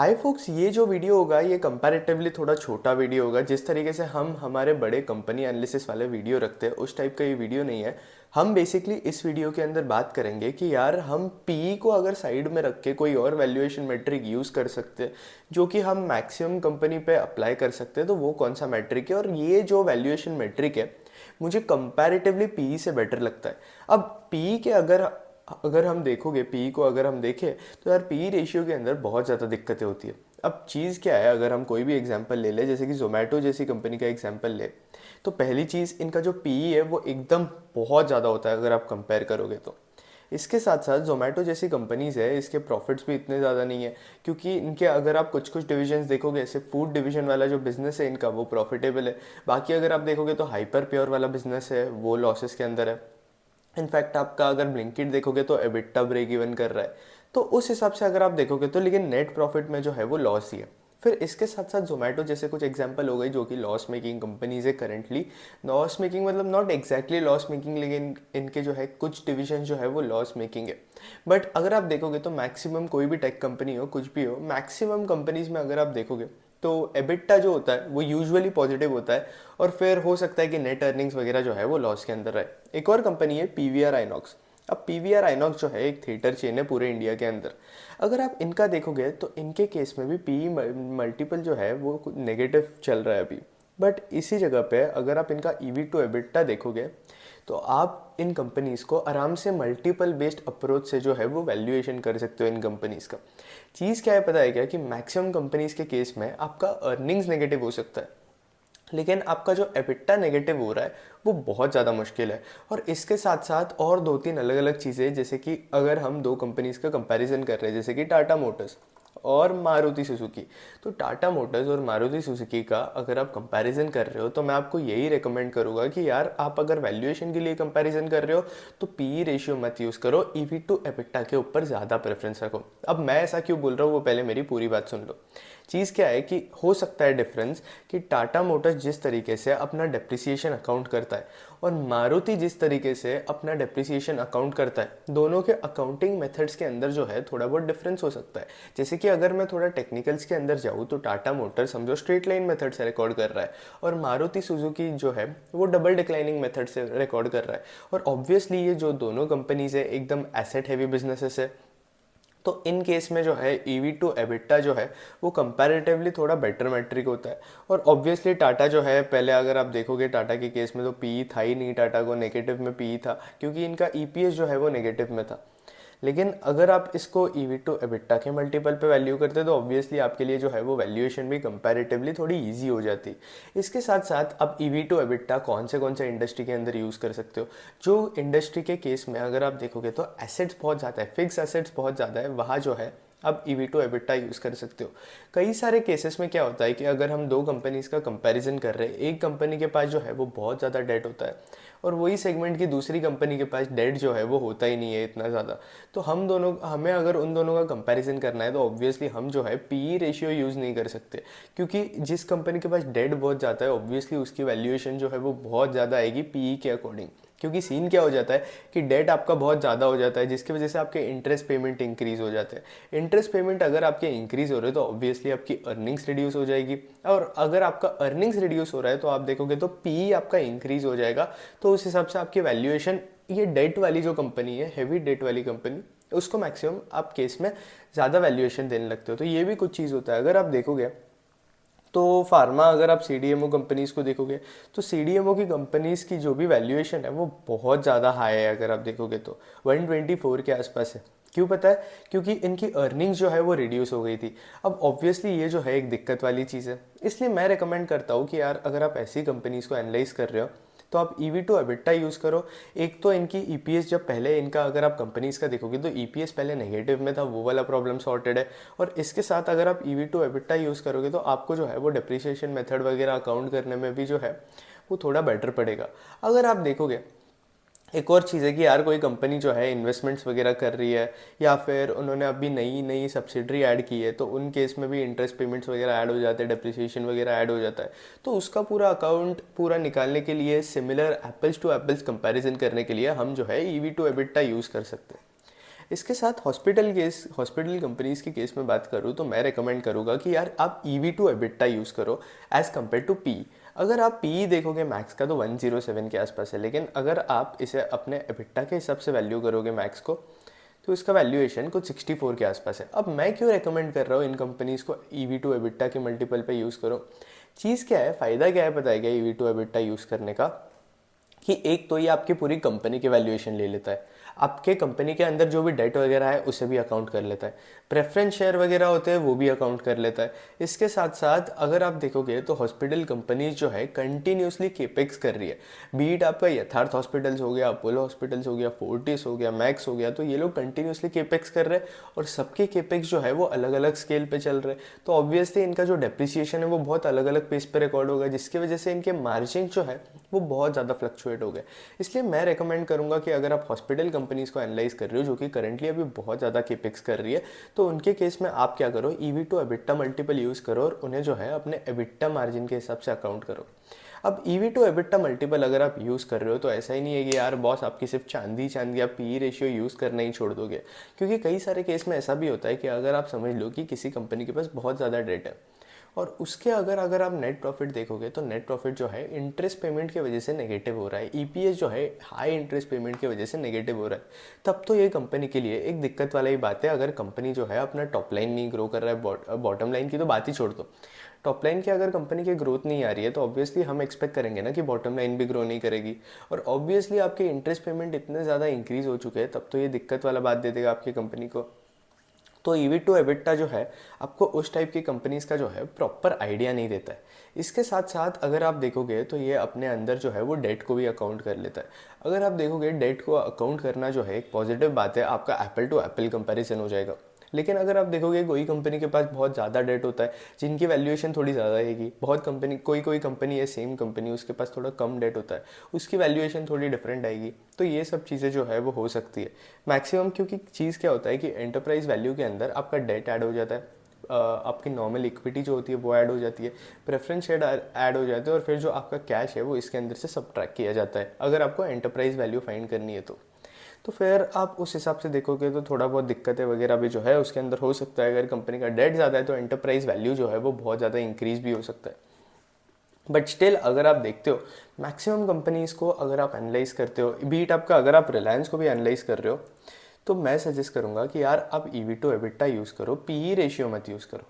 हाय focus, ये जो video होगा ये कंपैरेटिवली थोड़ा छोटा वीडियो होगा। जिस तरीके से हम हमारे बड़े कंपनी एनालिसिस वाले वीडियो रखते हैं उस टाइप का ये वीडियो नहीं है। हम बेसिकली इस वीडियो के अंदर बात करेंगे कि यार हम पी को अगर साइड में रख के कोई और वैल्यूएशन मेट्रिक यूज़ कर सकते हैं जो कि हम मैक्सिमम कंपनी पे अप्लाई कर सकते हैं, तो वो कौन सा मेट्रिक है। और ये जो वैल्यूएशन मेट्रिक है मुझे कंपैरेटिवली पी से बेटर लगता है। अब पी के अगर अगर हम देखोगे पी को अगर हम देखें तो यार पी रेशियो के अंदर बहुत ज़्यादा दिक्कतें होती है। अब चीज़ क्या है, अगर हम कोई भी एग्जांपल ले ले, जैसे कि जोमेटो जैसी कंपनी का एग्जांपल ले, तो पहली चीज़ इनका जो पी है वो एकदम बहुत ज़्यादा होता है अगर आप कंपेयर करोगे तो। इसके साथ साथ जोमेटो जैसी कंपनीज है, इसके प्रॉफिट्स भी इतने ज़्यादा नहीं है, क्योंकि इनके अगर आप कुछ कुछ डिविजन्स देखोगे, ऐसे फूड डिवीजन वाला जो बिजनेस है इनका वो प्रॉफिटेबल है। बाकी अगर आप देखोगे तो हाइपर प्योर वाला बिजनेस है वो लॉसेस के अंदर है। इनफैक्ट आपका अगर ब्लिंकिट देखोगे तो एबिटा ब्रेक इवन कर रहा है। तो उस हिसाब से अगर आप देखोगे तो लेकिन नेट प्रॉफिट में जो है वो लॉस ही है। फिर इसके साथ साथ जोमेटो जैसे कुछ एग्जांपल हो गई जो कि लॉस मेकिंग कंपनीज है करंटली। लॉस मेकिंग मतलब नॉट एग्जैक्टली लॉस मेकिंग, लेकिन इनके जो है कुछ डिविजन जो है वो लॉस मेकिंग है। बट अगर आप देखोगे तो मैक्सिमम कोई भी टेक कंपनी हो कुछ भी हो, मैक्सिमम कंपनीज में अगर आप देखोगे तो एबिटा जो होता है वो यूजुअली पॉजिटिव होता है। और फिर हो सकता है कि नेट अर्निंग्स वगैरह जो है वो लॉस के अंदर रहे। एक और कंपनी है पीवीआर आइनॉक्स। अब पीवीआर आइनॉक्स जो है एक थिएटर चेन है पूरे इंडिया के अंदर। अगर आप इनका देखोगे तो इनके केस में भी पी मल्टीपल जो है वो नेगेटिव चल रहा है अभी। बट इसी जगह पे अगर आप इनका ईवी टू एबिटा देखोगे तो आप इन कंपनीज को आराम से मल्टीपल बेस्ड अप्रोच से जो है वो वैल्यूएशन कर सकते हो इन कंपनीज का। चीज़ क्या है पता है क्या, कि मैक्सिमम कंपनीज के केस में आपका अर्निंग्स नेगेटिव हो सकता है, लेकिन आपका जो एबिटा नेगेटिव हो रहा है वो बहुत ज़्यादा मुश्किल है। और इसके साथ साथ और दो तीन अलग अलग चीज़ें, जैसे कि अगर हम दो कंपनीज का कंपैरिजन कर रहे हैं, जैसे कि टाटा मोटर्स और मारुति सुजुकी, तो टाटा मोटर्स और मारुति सुजुकी का अगर आप कंपैरिजन कर रहे हो तो मैं आपको यही रेकमेंड करूंगा कि यार आप अगर वैल्यूएशन के लिए कंपैरिजन कर रहे हो तो पी रेशियो मत यूज़ करो, ईवी टू एबिटा के ऊपर ज़्यादा प्रेफरेंस रखो। अब मैं ऐसा क्यों बोल रहा हूँ वो पहले मेरी पूरी बात सुन लो। चीज़ क्या है कि हो सकता है डिफरेंस कि टाटा मोटर्स जिस तरीके से अपना डेप्रिसिएशन अकाउंट करता है और मारुति जिस तरीके से अपना डेप्रिसिएशन अकाउंट करता है, दोनों के अकाउंटिंग मेथड्स के अंदर जो है थोड़ा बहुत डिफरेंस हो सकता है। जैसे कि अगर मैं थोड़ा टेक्निकल्स के अंदर जाऊँ तो टाटा मोटर समझो स्ट्रेट लाइन मेथड से रिकॉर्ड कर रहा है और मारुति सुजुकी जो है वो डबल डिक्लाइनिंग मेथड से रिकॉर्ड कर रहा है। और ऑब्वियसली ये जो दोनों कंपनीज है एकदम एसेट हैवी बिजनेसेस है, तो इन केस में जो है ईवी टू एबिटा जो है वो कंपैरेटिवली थोड़ा बेटर मैट्रिक होता है। और ऑब्वियसली टाटा जो है, पहले अगर आप देखोगे टाटा के केस में तो पी था ही नहीं, टाटा को नेगेटिव में पी था क्योंकि इनका ईपीएस जो है वो नेगेटिव में था। लेकिन अगर आप इसको ईवी टू एबिटा के मल्टीपल पे वैल्यू करते तो ऑब्वियसली आपके लिए जो है वो वैल्यूएशन भी कंपैरेटिवली थोड़ी इजी हो जाती। इसके साथ साथ आप ईवी टू एबिटा कौन से इंडस्ट्री के अंदर यूज़ कर सकते हो। जो इंडस्ट्री के केस में अगर आप देखोगे तो एसेट्स बहुत ज़्यादा है, फिक्स एसेट्स बहुत ज़्यादा है, वहाँ जो है आप ईवी टू एबिटा यूज़ कर सकते हो। कई सारे केसेस में क्या होता है कि अगर हम दो कंपनीज का कंपैरिजन कर रहे हैं, एक कंपनी के पास जो है वो बहुत ज़्यादा डेट होता है और वही सेगमेंट की दूसरी कंपनी के पास डेट जो है वो होता ही नहीं है इतना ज़्यादा। तो हमें अगर उन दोनों का कंपैरिजन करना है तो ऑब्वियसली हम जो है पी रेशियो यूज़ नहीं कर सकते, क्योंकि जिस कंपनी के पास डेट बहुत ज़्यादा है ऑब्वियसली उसकी वैल्यूएशन जो है वो बहुत ज़्यादा आएगी पी के अकॉर्डिंग। क्योंकि सीन क्या हो जाता है कि डेट आपका बहुत ज़्यादा हो जाता है जिसकी वजह से आपके इंटरेस्ट पेमेंट इंक्रीज़ हो जाते हैं। इंटरेस्ट पेमेंट अगर आपके इंक्रीज़ हो रहे हैं तो ऑब्वियसली आपकी अर्निंग्स रिड्यूस हो जाएगी, और अगर आपका अर्निंग्स रिड्यूस हो रहा है तो आप देखोगे तो पी आपका इंक्रीज़ हो जाएगा। तो उस हिसाब से आपकी वैल्यूएशन, ये डेट वाली जो कंपनी है, हैवी डेट वाली कंपनी, उसको मैक्सिमम आप केस में ज़्यादा वैल्यूएशन देने लगते हो। तो ये भी कुछ चीज़ होता है। अगर आप देखोगे तो फार्मा, अगर आप सीडीएमओ कंपनीज़ को देखोगे तो सीडीएमओ की कंपनीज़ की जो भी वैल्यूएशन है वो बहुत ज़्यादा हाई है। अगर आप देखोगे तो 124 के आसपास है। क्यों पता है? क्योंकि इनकी अर्निंग्स जो है वो रिड्यूस हो गई थी। अब ऑब्वियसली ये जो है एक दिक्कत वाली चीज़ है, इसलिए मैं रिकमेंड करता हूँ कि यार अगर आप ऐसी कंपनीज़ को एनालाइज कर रहे हो तो आप ईवी टू एबिटा यूज़ करो। एक तो इनकी ईपीएस, जब पहले इनका अगर आप कंपनीज का देखोगे तो ईपीएस पहले नेगेटिव में था, वो वाला प्रॉब्लम सॉर्टेड है। और इसके साथ अगर आप ईवी टू एबिटा यूज़ करोगे तो आपको जो है वो डिप्रिसिएशन मेथड वगैरह अकाउंट करने में भी जो है वो थोड़ा बेटर पड़ेगा। अगर आप देखोगे एक और चीज़ है कि यार कोई कंपनी जो है इन्वेस्टमेंट्स वगैरह कर रही है या फिर उन्होंने अभी नई नई सब्सिडरी ऐड की है, तो उन केस में भी इंटरेस्ट पेमेंट्स वगैरह ऐड हो जाते हैं, डेप्रिसिएशन वगैरह ऐड हो जाता है। तो उसका पूरा अकाउंट पूरा निकालने के लिए, similar apples to apples comparison करने के लिए हम जो है ईवी टू एबिटा यूज़ कर सकते हैं। इसके साथ हॉस्पिटल कंपनीज़ के केस में बात करूँ तो मैं रेकमेंड करूँगा कि यार आप EV टू एबिटा यूज़ करो एज़ कम्पेयर टू पी। अगर आप पी देखोगे मैक्स का तो 107 के आसपास है, लेकिन अगर आप इसे अपने एबिटा के हिसाब से वैल्यू करोगे मैक्स को तो इसका वैल्यूएशन कुछ 64 के आसपास है। अब मैं क्यों रेकमेंड कर रहा हूँ इन कंपनीज़ को EV टू एबिटा के मल्टीपल पे यूज़ करो? चीज़ क्या है, फ़ायदा क्या है पता है क्या EV टू एबिटा यूज़ करने का? कि एक तो ये आपकी पूरी कंपनी की वैल्यूएशन ले लेता है, आपके कंपनी के अंदर जो भी डेट वगैरह है उसे भी अकाउंट कर लेता है, प्रेफरेंस शेयर वगैरह होते हैं वो भी अकाउंट कर लेता है। इसके साथ साथ अगर आप देखोगे तो हॉस्पिटल कंपनीज जो है कंटिन्यूसली केपेक्स कर रही है, बीट आपका यथार्थ हॉस्पिटल्स हो गया, अपोलो हॉस्पिटल्स हो गया, फोर्टिस हो गया, मैक्स हो गया, तो ये लोग कंटिन्यूसली केपेक्स कर रहे हैं और सबके केपेक्स जो है वो अलग अलग स्केल पे चल रहे हैं। तो ऑब्वियसली इनका जो डेप्रिसिएशन है वो बहुत अलग अलग पेस पे रिकॉर्ड होगा, जिसकी वजह से इनके मार्जिन जो है वो बहुत ज़्यादा फ्लक्चुएट हो गए। इसलिए मैं रेकमेंड करूंगा कि अगर आप हॉस्पिटल कंपनीज को एनालाइज कर रहे हो जो कि करंटली अभी बहुत ज़्यादा केपेक्स कर रही है, तो उनके केस में आप क्या करो, EV to EBITDA multiple use करो और उन्हें जो है अपने एबिटा मार्जिन के हिसाब से अकाउंट करो। अब EV टू एबिटा मल्टीपल अगर आप यूज़ कर रहे हो तो ऐसा ही नहीं है कि यार बॉस आपकी सिर्फ चांदी आप PE रेशियो यूज़ करना ही छोड़ दोगे, क्योंकि कई सारे केस में ऐसा भी होता है कि अगर आप समझ लो कि किसी कंपनी के पास बहुत ज़्यादा डेट है और उसके अगर आप नेट प्रॉफिट देखोगे तो नेट प्रॉफिट जो है इंटरेस्ट पेमेंट की वजह से नेगेटिव हो रहा है, EPS जो है हाई इंटरेस्ट पेमेंट की वजह से नेगेटिव हो रहा है, तब तो ये कंपनी के लिए एक दिक्कत वाला ही बात है। अगर कंपनी जो है अपना टॉप लाइन नहीं ग्रो कर रहा है, बॉटम लाइन की तो बात ही छोड़ दो, टॉप लाइन की अगर कंपनी की ग्रोथ नहीं आ रही है तो ऑब्वियसली हम एक्सपेक्ट करेंगे ना कि बॉटम लाइन भी ग्रो नहीं करेगी, और ऑब्वियसली आपके इंटरेस्ट पेमेंट इतने ज़्यादा इंक्रीज हो चुके हैं तब तो ये दिक्कत वाला बात दे देगा आपकी कंपनी को। तो EV टू एबिटा जो है आपको उस टाइप की कंपनीज का जो है प्रॉपर आइडिया नहीं देता है। इसके साथ साथ अगर आप देखोगे तो ये अपने अंदर जो है वो डेट को भी अकाउंट कर लेता है। अगर आप देखोगे डेट को अकाउंट करना जो है एक पॉजिटिव बात है, आपका एप्पल टू एप्पल कंपैरिजन हो जाएगा। लेकिन अगर आप देखोगे कोई कंपनी के पास बहुत ज़्यादा डेट होता है जिनकी वैल्यूएशन थोड़ी ज़्यादा रहेगी, बहुत कंपनी कोई कंपनी है सेम कंपनी उसके पास थोड़ा कम डेट होता है, उसकी वैल्यूएशन थोड़ी डिफरेंट आएगी। तो ये सब चीज़ें जो है वो हो सकती है मैक्सिमम, क्योंकि चीज़ क्या होता है कि एंटरप्राइज वैल्यू के अंदर आपका डेट ऐड हो जाता है, आपकी नॉर्मल इक्विटी जो होती है वो ऐड हो जाती है, प्रेफरेंस शेयर ऐड हो जाते हैं और फिर जो आपका कैश है वो इसके अंदर से सब्ट्रैक्ट किया जाता है अगर आपको एंटरप्राइज वैल्यू फाइंड करनी है तो फिर आप उस हिसाब से देखोगे तो थोड़ा बहुत दिक्कतें वगैरह भी जो है उसके अंदर हो सकता है। अगर कंपनी का डेट ज़्यादा है तो एंटरप्राइज वैल्यू जो है वो बहुत ज़्यादा इंक्रीज भी हो सकता है। बट स्टिल अगर आप देखते हो मैक्सिमम कंपनीज़ को अगर आप एनालाइज करते हो, बीट आपका अगर आप रिलायंस को भी एनालाइज कर रहे हो, तो मैं सजेस्ट करूँगा कि यार आप EV टू एबिटा यूज़ करो, PE रेशियो मत यूज़ करो,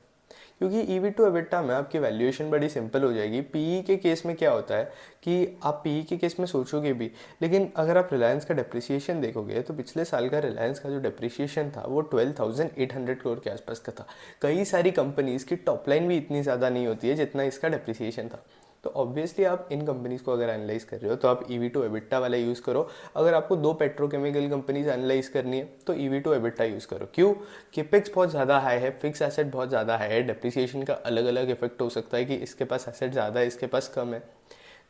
क्योंकि EV टू एबिटा में आपकी वैल्यूएशन बड़ी सिंपल हो जाएगी। PE के केस में क्या होता है कि आप PE के केस में सोचोगे भी, लेकिन अगर आप रिलायंस का डेप्रिसिएशन देखोगे तो पिछले साल का रिलायंस का जो डेप्रिसिएशन था वो 12,800 करोड़ के आसपास का था। कई सारी कंपनीज़ की टॉप लाइन भी इतनी ज़्यादा नहीं होती है जितना इसका डेप्रिसिएशन था। तो ऑब्वियसली आप इन कंपनीज़ को अगर एनालाइज कर रहे हो तो आप EV टू एबिटा वाला यूज़ करो। अगर आपको दो पेट्रोकेमिकल कंपनीज एनालाइज करनी है तो EV टू एबिटा यूज़ करो। क्यों? केपेक्स बहुत ज़्यादा हाई है, फिक्स एसेट बहुत ज़्यादा हाई है, डेप्रिसिएशन का अलग अलग इफेक्ट हो सकता है कि इसके पास एसेट ज़्यादा है इसके पास कम है,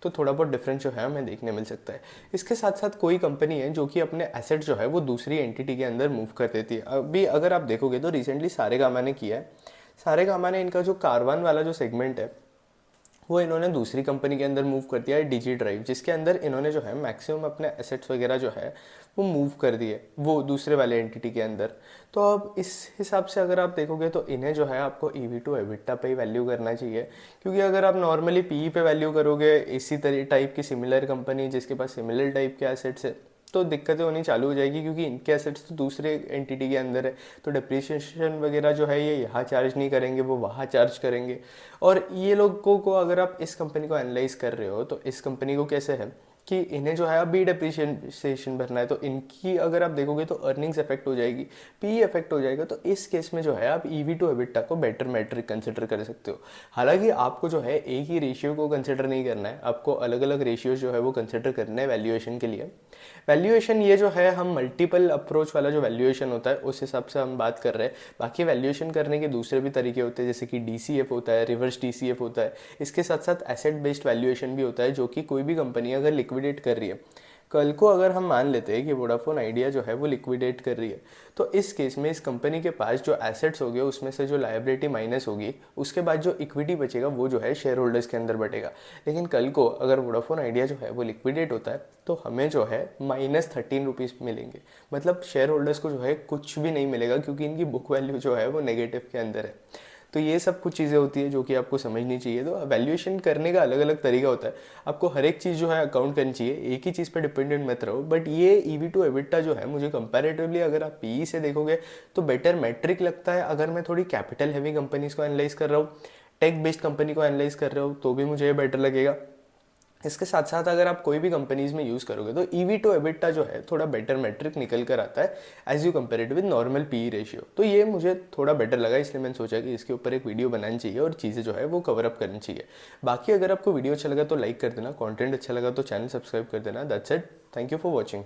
तो थोड़ा बहुत डिफरेंस जो है हमें देखने मिल सकता है। इसके साथ साथ कोई कंपनी है जो कि अपने एसेट जो है वो दूसरी एंटिटी के अंदर मूव कर देती है। अभी अगर आप देखोगे तो रिसेंटली सारेगामा ने किया है, सारेगामा ने इनका जो कारवान वाला जो सेगमेंट है वो इन्होंने दूसरी कंपनी के अंदर मूव कर दिया है, DG ड्राइव, जिसके अंदर इन्होंने जो है मैक्सिमम अपने एसेट्स वगैरह जो है वो मूव कर दिए वो दूसरे वाले एंटिटी के अंदर। तो अब इस हिसाब से अगर आप देखोगे तो इन्हें जो है आपको EV टू एबिटा पे ही वैल्यू करना चाहिए, क्योंकि अगर आप नॉर्मली PE पे वैल्यू करोगे इसी तरह टाइप की सिमिलर कंपनी जिसके पास सिमिलर टाइप के एसेट्स है तो दिक्कतें होनी चालू हो जाएगी, क्योंकि इनके एसेट्स तो दूसरे एंटिटी के अंदर है, तो डिप्रिसिएशन वगैरह जो है ये यहाँ चार्ज नहीं करेंगे वो वहाँ चार्ज करेंगे। और ये लोगों को अगर आप इस कंपनी को एनालाइज कर रहे हो तो इस कंपनी को कैसे है कि इन्हें जो है अभी डेप्रिसिएशन भरना है, तो इनकी अगर आप देखोगे तो अर्निंग्स इफेक्ट हो जाएगी, PE इफेक्ट हो जाएगा। तो इस केस में जो है आप EV टू एबिटा को बेटर मैट्रिक कंसिडर कर सकते हो। हालांकि आपको जो है एक ही रेशियो को कंसिडर नहीं करना है, आपको अलग अलग रेशियो जो है वो कंसिडर करना है वैल्यूएशन के लिए। वैल्यूएशन ये जो है हम मल्टीपल अप्रोच वाला जो वैल्यूएशन होता है उस हिसाब से हम बात कर रहे हैं। बाकी वैल्यूएशन करने के दूसरे भी तरीके होते हैं, जैसे कि DCF होता है, रिवर्स DCF होता है। इसके साथ साथ एसेट बेस्ड वैल्यूएशन भी होता है, जो कि कोई भी कंपनी अगर लिक्विडेट कर रही है कल को अगर हम मान लेते हैं कि वोडाफोन आइडिया जो है वो लिक्विडेट कर रही है, तो इस केस में इस कंपनी के पास जो एसेट्स होंगे उसमें से जो लायबिलिटी माइनस होगी, उसके बाद जो इक्विटी बचेगा वो जो है शेयर होल्डर्स के अंदर बटेगा। लेकिन कल को अगर वोडाफोन आइडिया जो है वो लिक्विडेट होता है तो हमें जो है -13 रुपीज़ मिलेंगे। मतलब शेयर होल्डर्स को जो है कुछ भी नहीं मिलेगा, क्योंकि इनकी बुक वैल्यू जो है वो नेगेटिव के अंदर है। तो ये सब कुछ चीज़ें होती है जो कि आपको समझनी चाहिए। तो वैल्यूएशन करने का अलग अलग तरीका होता है, आपको हर एक चीज़ जो है अकाउंट करनी चाहिए, एक ही चीज़ पर डिपेंडेंट मत रहो। बट ये ईवी टू एबिटा जो है मुझे कंपैरेटिवली अगर आप पीई से देखोगे तो बेटर मैट्रिक लगता है। अगर मैं थोड़ी कैपिटल हैवी कंपनीज को एनालाइज कर रहा हूँ, टेक बेस्ड कंपनी को एनालाइज कर रहे हो, तो भी मुझे ये बेटर लगेगा। इसके साथ साथ अगर आप कोई भी कंपनीज में यूज़ करोगे तो ईवी टू एबिटा जो है थोड़ा बेटर मैट्रिक निकल कर आता है as you compare it with normal P ratio. तो ये मुझे थोड़ा बेटर लगा, इसलिए मैंने सोचा कि इसके ऊपर एक वीडियो बनानी चाहिए और चीज़ें जो है वो कवर अप करनी चाहिए। बाकी अगर आपको वीडियो अच्छा लगा तो लाइक कर देना, कंटेंट अच्छा लगा तो चैनल सब्सक्राइब कर देना। That's it, thank you for watching.